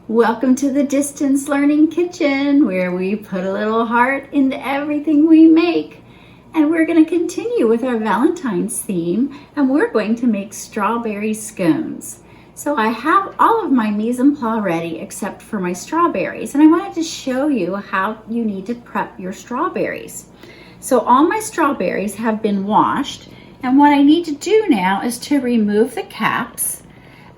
Welcome to the Distance Learning Kitchen, where we put a little heart into everything we make. And we're going to continue with our Valentine's theme, and we're going to make strawberry scones. So I have all of my mise en place ready except for my strawberries, and I wanted to show you how you need to prep your strawberries. So all my strawberries have been washed, and what I need to do now is to remove the caps.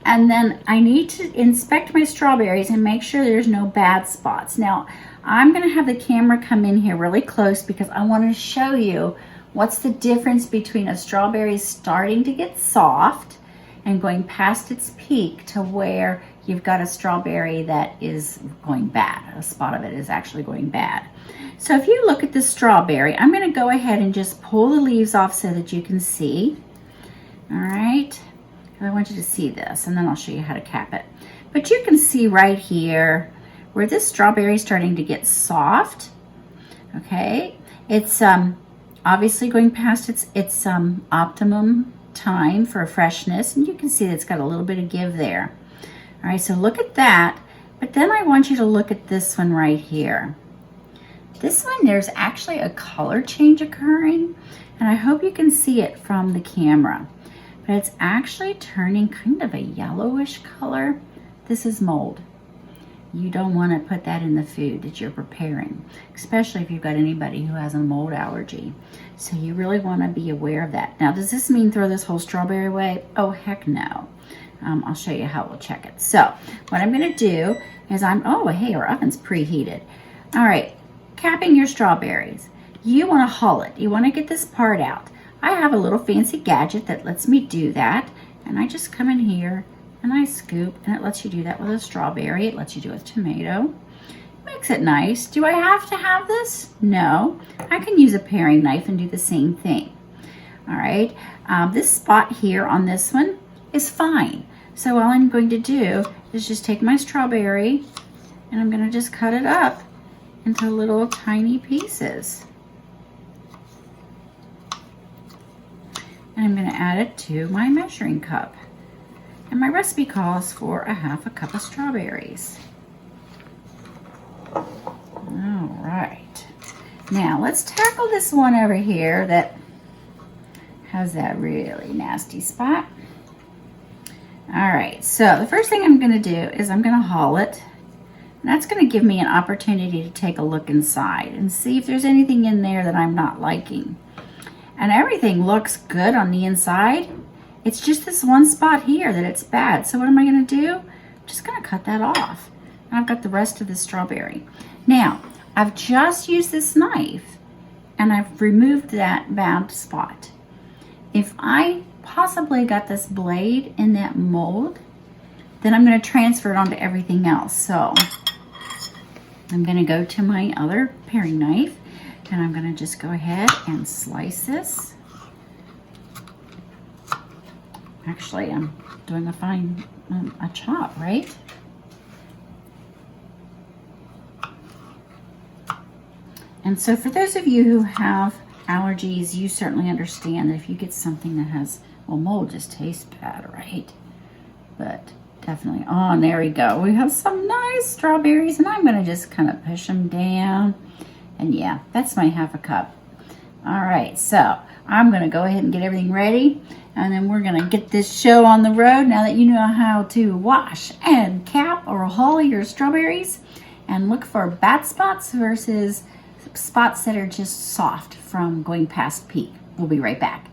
And then I need to inspect my strawberries and make sure there's no bad spots. Now, I'm gonna have the camera come in here really close because I wanna show you what's the difference between a strawberry starting to get soft and going past its peak to where you've got a strawberry that is going bad. A spot of it is actually going bad. So if you look at the strawberry, I'm gonna go ahead and just pull the leaves off so that you can see. All right. I want you to see this, and then I'll show you how to cap it. But you can see right here where this strawberry is starting to get soft. Okay, it's obviously going past its optimum time for freshness, and you can see that it's got a little bit of give there. All right, so look at that. But then I want you to look at this one right here. This one, there's actually a color change occurring, and I hope you can see it from the camera. But it's actually turning kind of a yellowish color. This is mold. You don't want to put that in the food that you're preparing, especially if you've got anybody who has a mold allergy. So you really want to be aware of that. Now, does this mean throw this whole strawberry away? Oh, heck no. I'll show you how we'll check it. So what I'm going to do is oh, hey, our oven's preheated. All right, capping your strawberries. You want to hull it. You want to get this part out. I have a little fancy gadget that lets me do that, and I just come in here and I scoop, and it lets you do that with a strawberry. It lets you do it with tomato. Makes it nice. Do I have to have this? No. I can use a paring knife and do the same thing. All right. This spot here on this one is fine. So all I'm going to do is just take my strawberry and I'm going to just cut it up into little tiny pieces. And I'm going to add it to my measuring cup. And my recipe calls for 1/2 cup of strawberries. All right. Now let's tackle this one over here that has that really nasty spot. All right, so the first thing I'm going to do is I'm going to hull it. And that's going to give me an opportunity to take a look inside and see if there's anything in there that I'm not liking. And everything looks good on the inside. It's just this one spot here that it's bad. So what am I going to do? I'm just going to cut that off. And I've got the rest of the strawberry. Now, I've just used this knife and I've removed that bad spot. If I possibly got this blade in that mold, then I'm going to transfer it onto everything else. So I'm going to go to my other paring knife. And I'm going to just go ahead and slice this. Actually, I'm doing a chop, right? And so for those of you who have allergies, you certainly understand that if you get something that has, well, mold just tastes bad, right? But definitely, oh, and there we go. We have some nice strawberries, and I'm going to just kind of push them down. And yeah, that's my 1/2 cup. All right, so I'm going to go ahead and get everything ready. And then we're going to get this show on the road now that you know how to wash and cap or hull your strawberries. And look for bad spots versus spots that are just soft from going past peak. We'll be right back.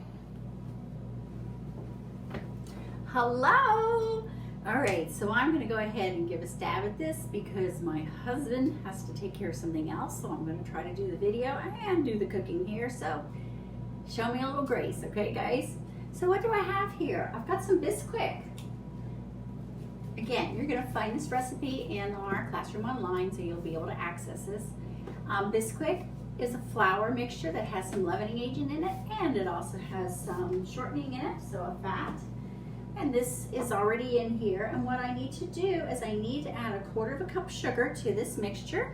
Hello. All right, so I'm going to go ahead and give a stab at this because my husband has to take care of something else. So I'm going to try to do the video and do the cooking here. So show me a little grace, okay, guys? So what do I have here? I've got some Bisquick. Again, you're going to find this recipe in our classroom online, so you'll be able to access this. Bisquick is a flour mixture that has some leavening agent in it, and it also has some shortening in it, so a fat. And this is already in here, and what I need to do is I need to add 1/4 cup sugar to this mixture,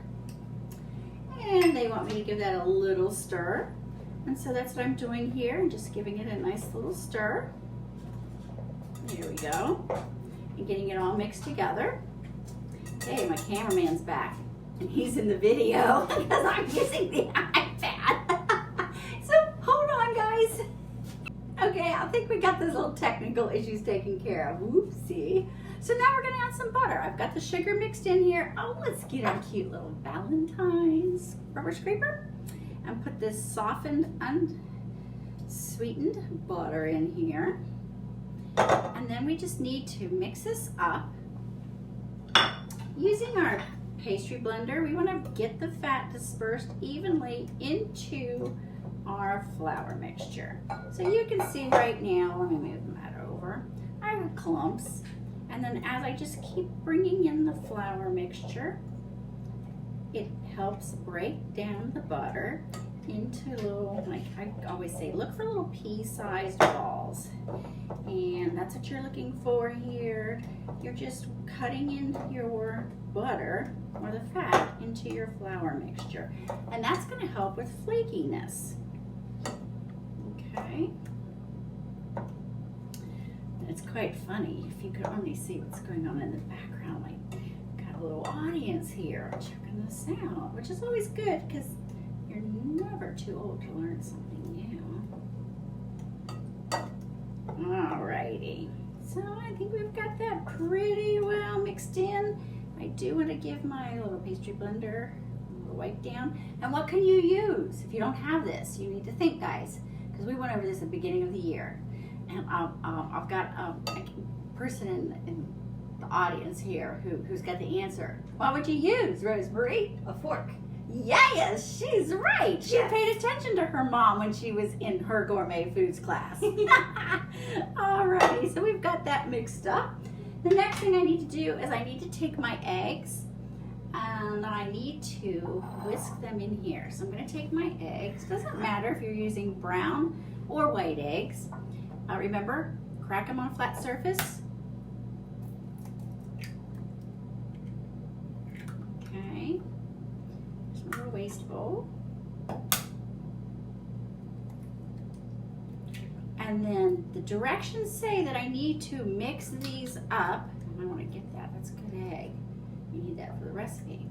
and they want me to give that a little stir, and so that's what I'm doing here, and just giving it a nice little stir. There we go. And getting it all mixed together. Okay, my cameraman's back, and he's in the video because I'm using the iPad. So hold on, guys. Okay, I think we got those little technical issues taken care of. Whoopsie. So now we're gonna add some butter. I've got the sugar mixed in here. Oh, let's get our cute little Valentine's rubber scraper and put this softened, unsweetened butter in here. And then we just need to mix this up. Using our pastry blender, we want to get the fat dispersed evenly into our flour mixture. So you can see right now, let me move that over, I have clumps. And then as I just keep bringing in the flour mixture, it helps break down the butter into little, like I always say, look for little pea-sized balls. And that's what you're looking for here. You're just cutting in your butter or the fat into your flour mixture. And that's gonna help with flakiness. Okay. And it's quite funny if you could only see what's going on in the background. Like, got a little audience here checking this out, which is always good because you're never too old to learn something new. Alrighty, so I think we've got that pretty well mixed in. I do want to give my little pastry blender a little wipe down. And what can you use if you don't have this? You need to think, guys, because we went over this at the beginning of the year. And I've got a person in the audience here who's got the answer. What would you use, Rosemary? A fork. Yes, she's right. She paid attention to her mom when she was in her gourmet foods class. Alrighty, so we've got that mixed up. The next thing I need to do is I need to take my eggs and I need to whisk them in here. So I'm going to take my eggs. Doesn't matter if you're using brown or white eggs. Remember, crack them on a flat surface. Okay. Little waste bowl. And then the directions say that I need to mix these up. I want to get that, that's a good egg. You need that for the recipe.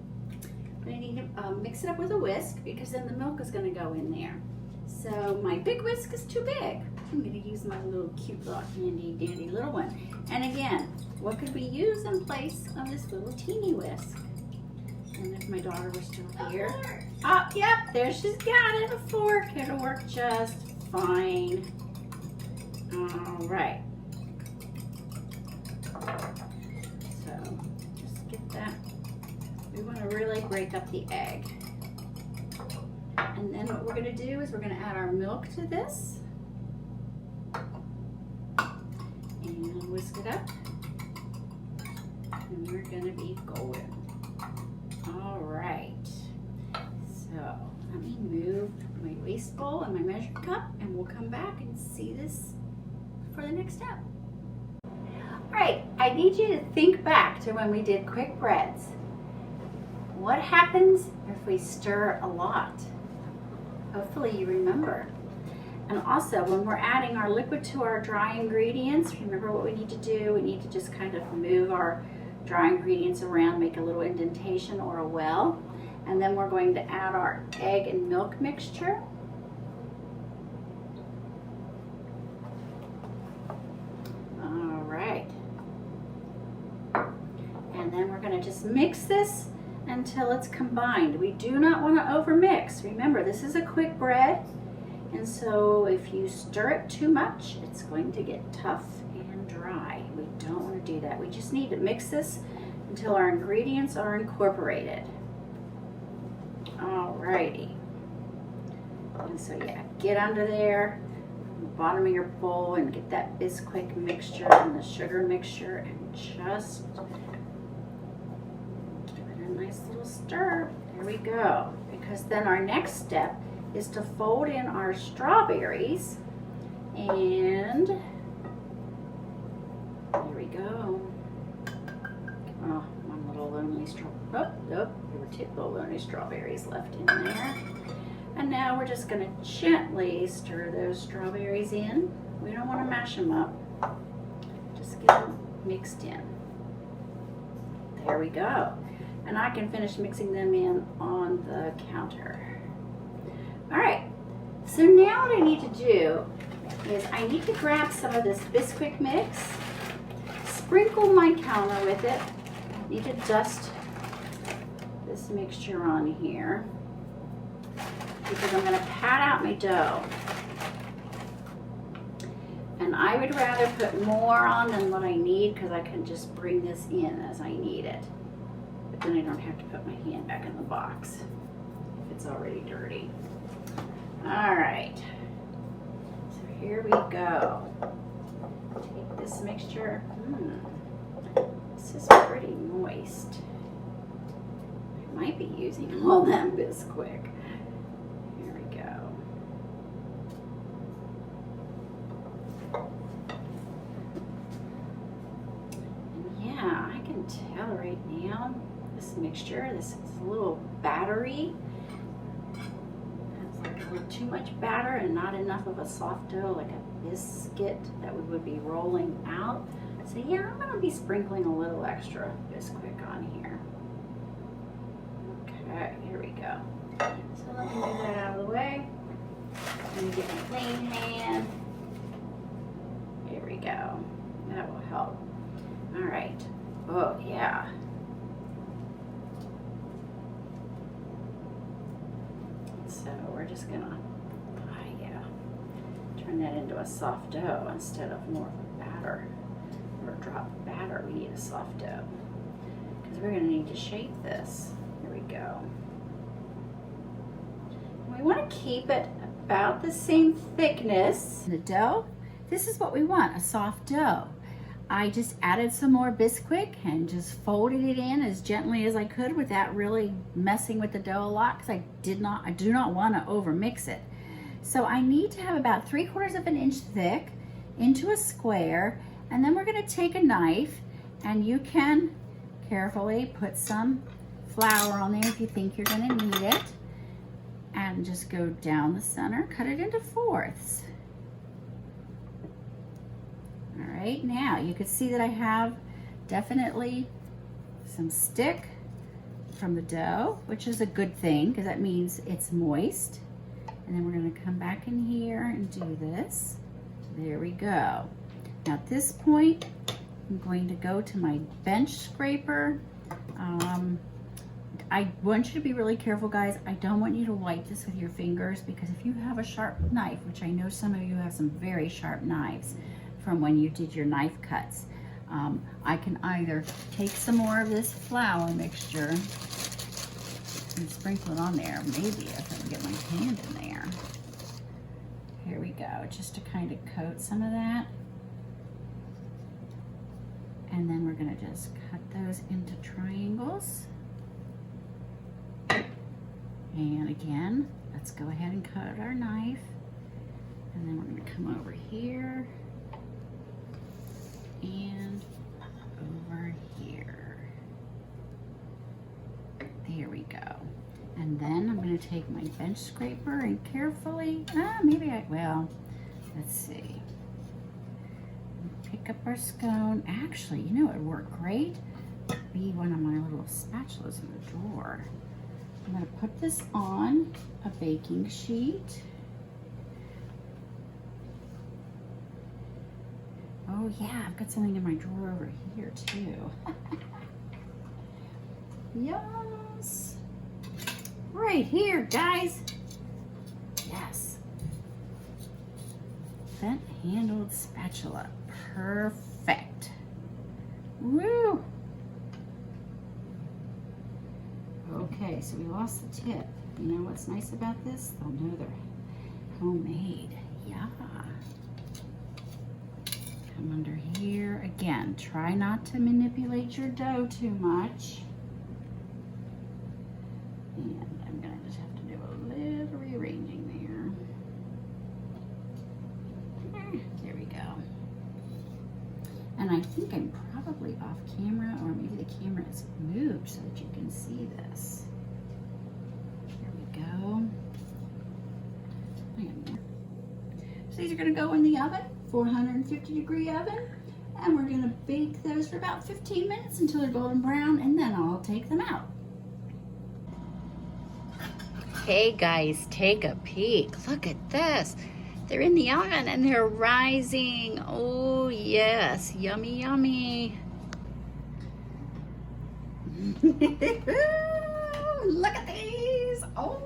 But I need to mix it up with a whisk because then the milk is going to go in there. So my big whisk is too big. I'm going to use my little cute little handy dandy little one. And again, what could we use in place of this little teeny whisk? And if my daughter were still here. Oh, yep, there she's got it, a fork. It'll work just fine. All right. So just get that. We want to really break up the egg. And then what we're going to do is we're going to add our milk to this. And whisk it up. And we're going to be going. All right, so let me move my waste bowl and my measuring cup and we'll come back and see this for the next step. All right, I need you to think back to when we did quick breads. What happens if we stir a lot? Hopefully you remember. And also when we're adding our liquid to our dry ingredients, remember what we need to do? We need to just kind of move our dry ingredients around, make a little indentation or a well, and then we're going to add our egg and milk mixture. All right, and then we're going to just mix this until it's combined. We do not want to overmix. Remember, this is a quick bread, and so if you stir it too much, it's going to get tough and dry. We don't want to do that. We just need to mix this until our ingredients are incorporated. Alrighty. And so yeah, get under there, the bottom of your bowl, and get that Bisquick mixture and the sugar mixture and just give it a nice little stir. There we go. Because then our next step is to fold in our strawberries, and there we go. Oh, one little lonely strawberry. Oh, there were two little lonely strawberries left in there. And now we're just going to gently stir those strawberries in. We don't want to mash them up. Just get them mixed in. There we go. And I can finish mixing them in on the counter. All right, so now what I need to do is I need to grab some of this Bisquick mix, sprinkle my counter with it. I need to dust this mixture on here because I'm going to pat out my dough. And I would rather put more on than what I need because I can just bring this in as I need it. But then I don't have to put my hand back in the box if it's already dirty. All right, so here we go. Take this mixture. This is pretty moist. I might be using all that Bisquick. Here we go. And yeah, I can tell right now this mixture, this is a little battery. It's like a little too much batter and not enough of a soft dough, like a biscuit that we would be rolling out. So yeah, I'm gonna be sprinkling a little extra Bisquick on here. Okay, here we go. So let me move that out of the way. Let me get my clean hand. Here we go. That will help. All right. Oh yeah. So we're just gonna, turn that into a soft dough instead of more of a batter. Or a drop of batter, we need a soft dough. Because we're gonna need to shape this. Here we go. And we wanna keep it about the same thickness. The dough, this is what we want, a soft dough. I just added some more Bisquick and just folded it in as gently as I could without really messing with the dough a lot because I do not want to over mix it. So I need to have about 3/4 of an inch thick into a square, and then we're going to take a knife and you can carefully put some flour on there if you think you're going to need it, and just go down the center, cut it into 4ths. All right, now you can see that I have definitely some stick from the dough, which is a good thing because that means it's moist. And then we're going to come back in here and do this. There we go. Now at this point, I'm going to go to my bench scraper. I want you to be really careful, guys. I don't want you to wipe this with your fingers because if you have a sharp knife, which I know some of you have some very sharp knives from when you did your knife cuts, I can either take some more of this flour mixture and sprinkle it on there, maybe if I can get my hand in there. Here we go, just to kind of coat some of that. And then we're gonna just cut those into triangles. And again, let's go ahead and cut our knife. And then we're gonna come over here and over here. There we go. And then I'm going to take my bench scraper and carefully, let's see. Pick up our scone. Actually, you know what would work great? Be one of my little spatulas in the drawer. I'm going to put this on a baking sheet. Oh yeah, I've got something in my drawer over here too. Yes. Right here, guys. Yes. Bent-handled spatula. Perfect. Woo. Okay, so we lost the tip. You know what's nice about this? They'll know they're homemade. Yeah. Come under here. Again, try not to manipulate your dough too much. And I'm gonna just have to do a little rearranging there. There we go. And I think I'm probably off camera, or maybe the camera is moved so that you can see this. Here we go. So these are gonna go in the oven, 450-degree oven, And we're gonna bake those for about 15 minutes until they're golden brown, and then I'll take them out. Hey guys, take a peek. Look at this. They're in the oven and they're rising. Oh yes, yummy, yummy. Look at these. Oh,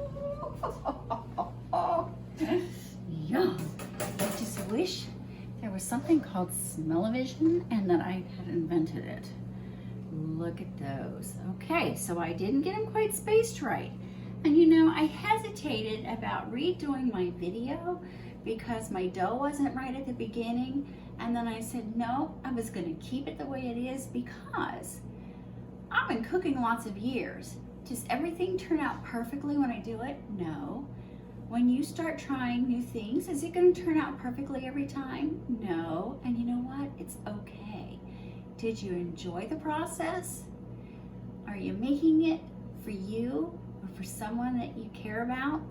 yum. I just wish there was something called smell-o-vision and that I had invented it. Look at those. Okay, so I didn't get them quite spaced right. And you know, I hesitated about redoing my video because my dough wasn't right at the beginning. And then I said, no, I was gonna keep it the way it is because I've been cooking lots of years. Does everything turn out perfectly when I do it? No. When you start trying new things, is it gonna turn out perfectly every time? No. And you know what? It's okay. Did you enjoy the process? Are you making it for you or for someone that you care about?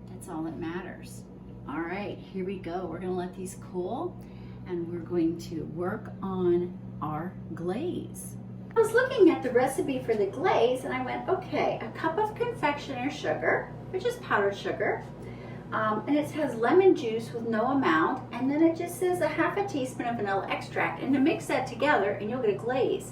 That's all that matters. All right, here we go. We're gonna let these cool and we're going to work on our glaze. I was looking at the recipe for the glaze and I went, okay, a cup of confectioner's sugar, which is powdered sugar, and it has lemon juice with no amount, and then it just says a half a teaspoon of vanilla extract, and to mix that together and you'll get a glaze.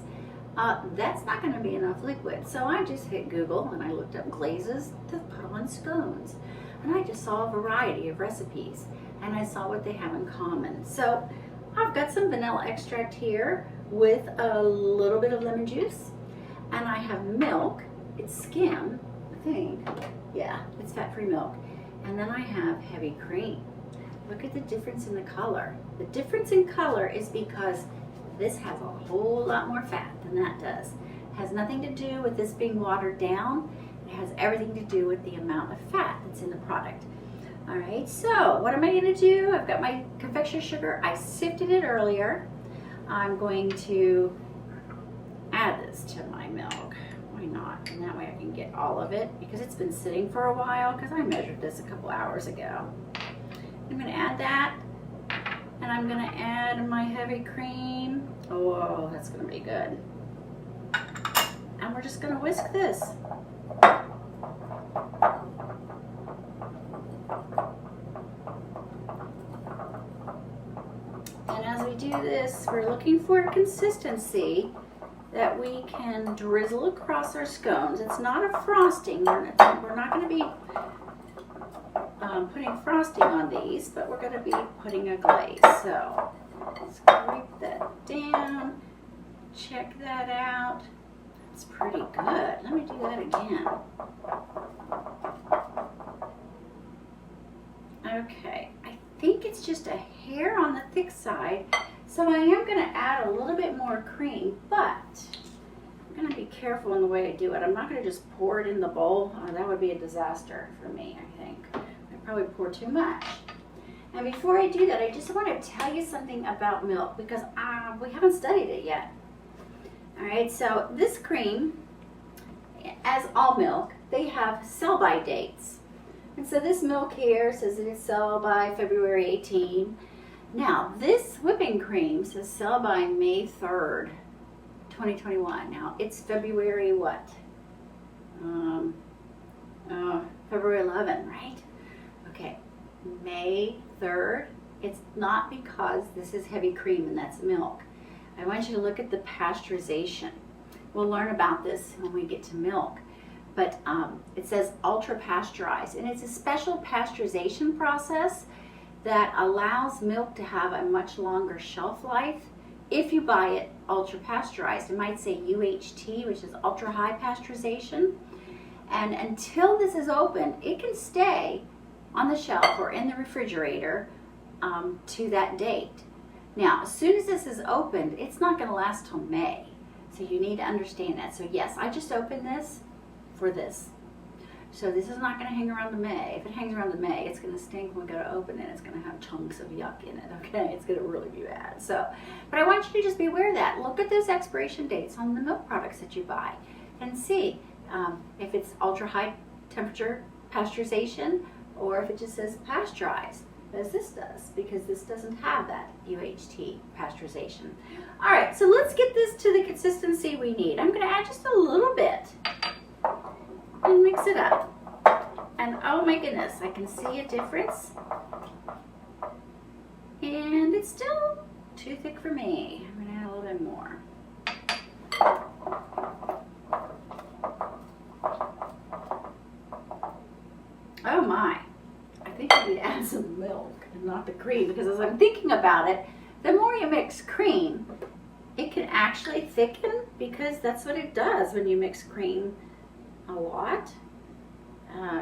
That's not going to be enough liquid, so I just hit Google and I looked up glazes to put on scones, and I just saw a variety of recipes and I saw what they have in common. So I've got some vanilla extract here with a little bit of lemon juice, and I have milk. It's skim, I think. Yeah, it's fat-free milk. And then I have heavy cream. Look at the difference in the color. The difference in color is because this has a whole lot more fat than that does. It has nothing to do with this being watered down. It has everything to do with the amount of fat that's in the product. All right, so what am I gonna do? I've got my confectioner's sugar. I sifted it earlier. I'm going to add this to my milk. Why not? And that way I can get all of it because it's been sitting for a while because I measured this a couple hours ago. I'm gonna add that, and I'm gonna add my heavy cream. Oh, that's gonna be good. And we're just gonna whisk this. And as we do this, we're looking for a consistency that we can drizzle across our scones. It's not a frosting. We're not going to be putting frosting on these, but we're going to be putting a glaze. So scrape that down. Check that out. It's pretty good. Let me do that again. Okay, I think it's just a hair on the thick side, so I am going to add a little bit more cream, but I'm going to be careful in the way I do it. I'm not going to just pour it in the bowl. That would be a disaster for me, I think. I'd probably pour too much. And before I do that, I just want to tell you something about milk because we haven't studied it yet. All right, so this cream, as all milk, they have sell-by dates. And so this milk here says that it's sell by February 18. Now, this whipping cream says sell by May 3rd, 2021. Now, it's February what? February 11, right? Okay, May 3rd. It's not because this is heavy cream and that's milk. I want you to look at the pasteurization. We'll learn about this when we get to milk. But it says ultra pasteurized, and it's a special pasteurization process that allows milk to have a much longer shelf life if you buy it ultra pasteurized. It might say UHT, which is ultra high pasteurization, and until this is opened, it can stay on the shelf or in the refrigerator to that date. Now, as soon as this is opened, it's not going to last till May, so you need to understand that. So yes, I just opened this for this. So this is not going to hang around to May. If it hangs around to May, it's going to stink when we go to open it. It's going to have chunks of yuck in it, okay? It's going to really be bad. So, but I want you to just be aware of that. Look at those expiration dates on the milk products that you buy and see if it's ultra high temperature pasteurization or if it just says pasteurized. as this does, because this doesn't have that UHT pasteurization. All right, so let's get this to the consistency we need. I'm going to add just a little bit and mix it up. And oh my goodness, I can see a difference. And it's still too thick for me. I'm going to add a little bit more. Oh my, I think I need to add some milk and not the cream, because as I'm thinking about it, the more you mix cream, it can actually thicken, because that's what it does when you mix cream a lot.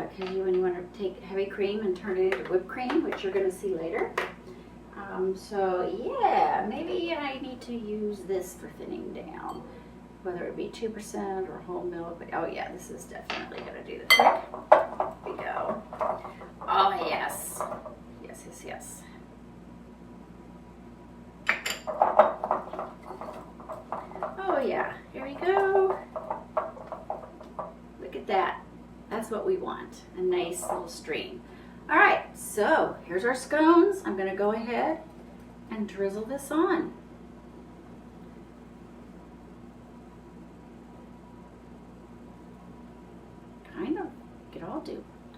Because when you want to take heavy cream and turn it into whipped cream, which you're going to see later. So yeah, maybe I need to use this for thinning down, whether it be 2% or whole milk. But oh yeah, this is definitely going to do the trick. Here we go. Oh yes, yes, yes, yes. Oh yeah, here we go. Look at that. That's what we want, a nice little stream. All right, so here's our scones. I'm gonna go ahead and drizzle this on.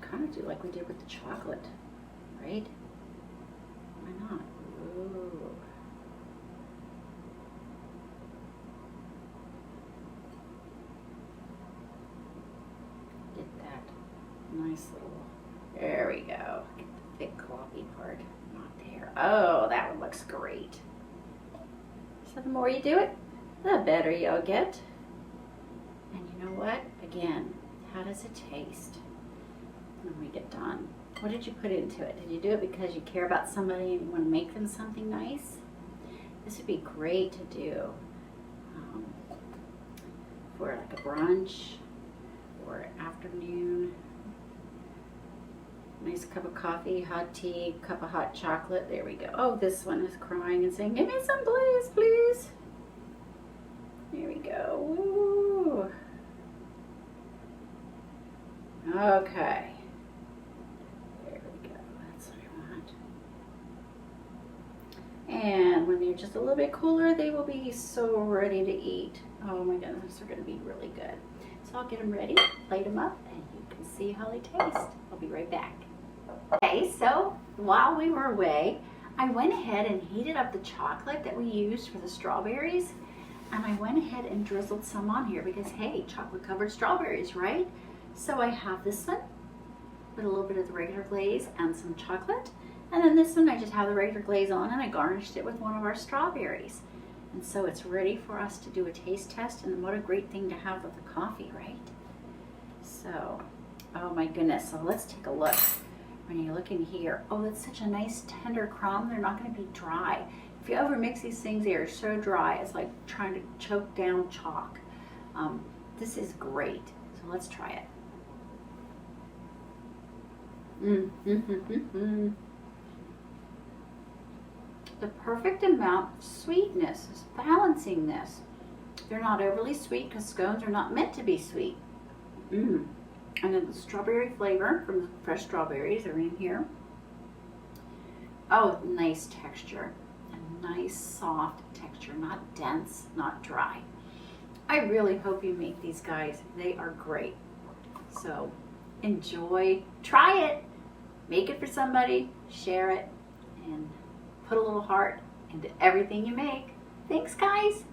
Kind of do like we did with the chocolate, right? Why not? Ooh. Get that nice little, there we go. Get the thick gloppy part, not there. Oh, that one looks great. So the more you do it, the better you'll get. And you know what? Again, how does it taste when we get done? What did you put into it? Did you do it because you care about somebody and you want to make them something nice? This would be great to do for like a brunch or afternoon. Nice cup of coffee, hot tea, cup of hot chocolate. There we go. Oh, this one is crying and saying, give me some, please, please. There we go. Woo. Okay. There we go. That's what I want. And when they're just a little bit cooler, they will be so ready to eat. Oh my goodness, they're going to be really good. So I'll get them ready, plate them up, and you can see how they taste. I'll be right back. Okay, so while we were away, I went ahead and heated up the chocolate that we used for the strawberries. And I went ahead and drizzled some on here because, hey, chocolate covered strawberries, right? So I have this one with a little bit of the regular glaze and some chocolate. And then this one, I just have the regular glaze on and I garnished it with one of our strawberries. And so it's ready for us to do a taste test. And what a great thing to have with the coffee, right? So, oh my goodness. So let's take a look. When you look in here, oh, that's such a nice tender crumb. They're not going to be dry. If you ever mix these things, they are so dry. It's like trying to choke down chalk. This is great. So let's try it. The perfect amount of sweetness is balancing this. They're not overly sweet because scones are not meant to be sweet. And then the strawberry flavor from the fresh strawberries are in here. Oh, nice texture. A nice soft texture, not dense, not dry. I really hope you make these guys. They are great. So enjoy, try it, make it for somebody, share it, and put a little heart into everything you make. Thanks, guys.